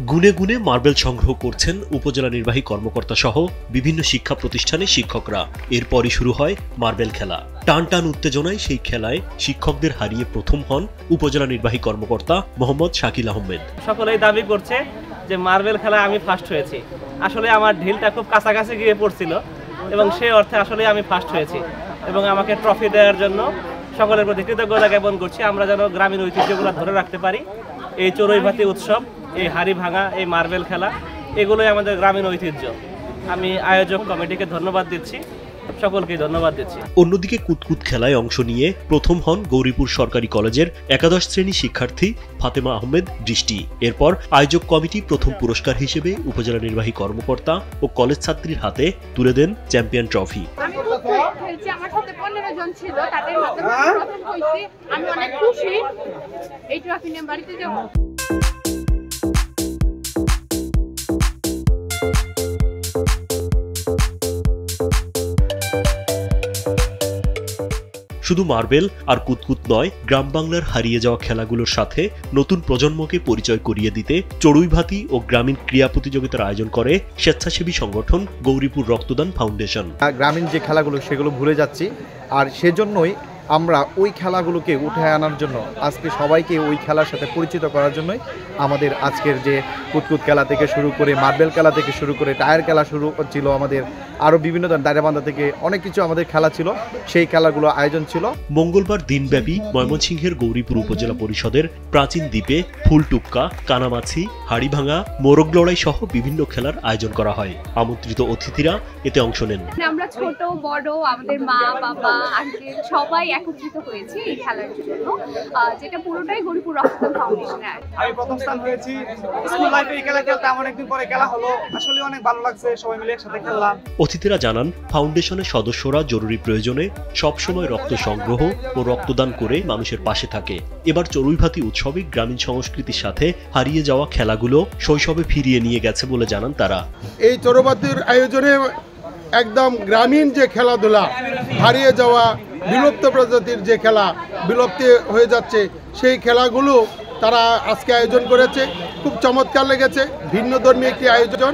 গুনে গুনে মার্বেল সংগ্রহ করছেন উপজেলা নির্বাহী কর্মকর্তা সহ বিভিন্ন শিক্ষা প্রতিষ্ঠানের শিক্ষকরা। এরপরই শুরু হয় মার্বেল খেলা। টান টান উত্তেজনায় সেই খেলায় শিক্ষকদের হারিয়ে প্রথম হন উপজেলা নির্বাহী কর্মকর্তা মোহাম্মদ শাকিল আহমেদ। সকলেই দাবি করছে যে মার্বেল খেলায় আমি ফার্স্ট হয়েছি। আসলে আমার ঢিলটা খুব কাছাকাছি গিয়ে পড়ছিল এবং সেই অর্থে আসলে আমি ফার্স্ট হয়েছি এবং আমাকে ট্রফি দেওয়ার জন্য সকলের প্রতি কৃতজ্ঞতা জ্ঞাপন করছি। আমরা যেন গ্রামীণ ঐতিহ্যগুলো ধরে রাখতে পারি। এই চড়ুইভাতি উৎসব, এই হাড়ি ভাঙা, এই মার্বেল খেলা, এগুলোই আমাদের গ্রামীণ ঐতিহ্য। আমি আয়োজক কমিটিকে ধন্যবাদ দিচ্ছি, সকলকে ধন্যবাদ দিচ্ছি। অন্যদিকে কুতকুত খেলায় অংশ নিয়ে প্রথম হন গৌরীপুর সরকারি কলেজের একাদশ শ্রেণী শিক্ষার্থী ফাতেমা আহমেদ বৃষ্টি। এরপর আয়োজক কমিটি প্রথম পুরস্কার হিসেবে উপজেলা নির্বাহী কর্মকর্তা ও কলেজ ছাত্রীর হাতে তুলে দেন চ্যাম্পিয়ন ট্রফি। আমার সাথে 15 জন ছিল, তাদের মধ্যে প্রথম হইছি। আমি অনেক খুশি। এই ট্রফি নিয়ে বাড়িতে যাব। শুধু মার্বেল আর কুতকুত নয়, গ্রাম বাংলার হারিয়ে যাওয়া খেলাগুলোর সাথে নতুন প্রজন্মকে পরিচয় করিয়ে দিতে চড়ুইভাতি ও গ্রামীণ ক্রীড়া প্রতিযোগিতার আয়োজন করে স্বেচ্ছাসেবী সংগঠন গৌরীপুর রক্তদান ফাউন্ডেশন। গ্রামীণ যে খেলাগুলো সেগুলো ভুলে যাচ্ছি, আর সেজন্যই আমরা ওই খেলাগুলোকে উঠে আনার জন্য আজকে সবাইকে ওই খেলার সাথে পরিচিত করার জন্যই আমাদের আজকের যে কুতকুত খেলা থেকে শুরু করে মার্বেল খেলা থেকে শুরু করে টায়ার খেলা শুরু ছিল, আমাদের আরও বিভিন্ন ধরনের দায়রাবান্ধা থেকে অনেক কিছু আমাদের খেলা ছিল, সেই খেলাগুলো আয়োজন ছিল। মঙ্গলবার দিনব্যাপী ময়মনসিংহের গৌরীপুর উপজেলা পরিষদের প্রাচীন দ্বীপে ফুলটুক্কা, কানামাছি, হাড়িভাঙা, মোরগ লড়াই সহ বিভিন্ন খেলার আয়োজন করা হয়। আমন্ত্রিত অতিথিরা এতে অংশ নেন। আমরা ছোট বড়, আমাদের মা বাবা আঙ্কেল সবাই একত্রিত হয়েছি এই খেলার জন্য, যেটা পুরোটাই গৌরীপুর রক্তদান ফাউন্ডেশনের। আমি প্রথম স্থান হয়েছি। স্কুল লাইফে এই খেলা খেলতে আমার অনেকদিন পরে খেলা হলো, আসলে অনেক ভালো লাগছে, সবাই মিলে একসাথে খেললাম। অতিথিরা জানান, ফাউন্ডেশনের সদস্যরা জরুরি প্রয়োজনে সবসময় রক্ত সংগ্রহ ও রক্তদান করে মানুষের পাশে থাকে। এবার চড়ুইভাতি উৎসবে গ্রামীণ সংস্কৃতির সাথে হারিয়ে যাওয়া খেলাগুলো শৈশবে ফিরিয়ে নিয়ে গেছে বলে জানান তারা। এই চড়ুইভাতির আয়োজনে একদম গ্রামীণ যে খেলাধুলা, হারিয়ে যাওয়া বিলুপ্ত প্রজাতির যে খেলা বিলুপ্তি হয়ে যাচ্ছে, সেই খেলাগুলো তারা আজকে আয়োজন করেছে। খুব চমৎকার লেগেছে, ভিন্ন ধর্মী একটি আয়োজন।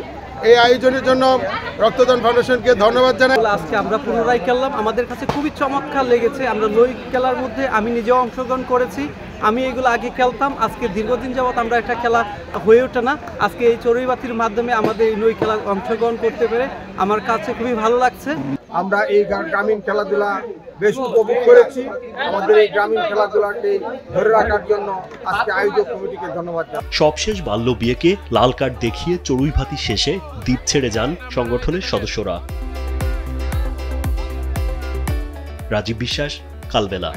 এই আয়োজনের জন্য রক্তদান ফাউন্ডেশনকে ধন্যবাদ জানাই। আজকে আমরা পুনরায় খেললাম, আমাদের কাছে খুবই চমৎকার লেগেছে। আমরা লই খেলার মধ্যে আমি নিজেও অংশগ্রহণ করেছি। আমি এগুলো আগে খেলতাম, আজকে দীর্ঘদিন যাবৎ আমরা একটা খেলা হয়ে ওঠে না। আজকে এই চড়ুইভাতির মাধ্যমে আমাদের এই নই খেলা অংশগ্রহণ করতে পেরে আমার কাছে খুবই ভালো লাগছে। আমরা এই গ্রামীণ খেলাধুলা বেশ উপভোগ করেছি। আমাদের এই গ্রামীণ খেলাধুলাকে ধরে রাখার জন্য আজকে আয়োজক কমিটিকে ধন্যবাদ জানাই। সবশেষ বাল্য বিয়েকে লাল কার্ড দেখিয়ে চড়ুইভাতি শেষে দ্বীপ ছেড়ে যান সংগঠনের সদস্যরা। রাজীব বিশ্বাস, কালবেলা।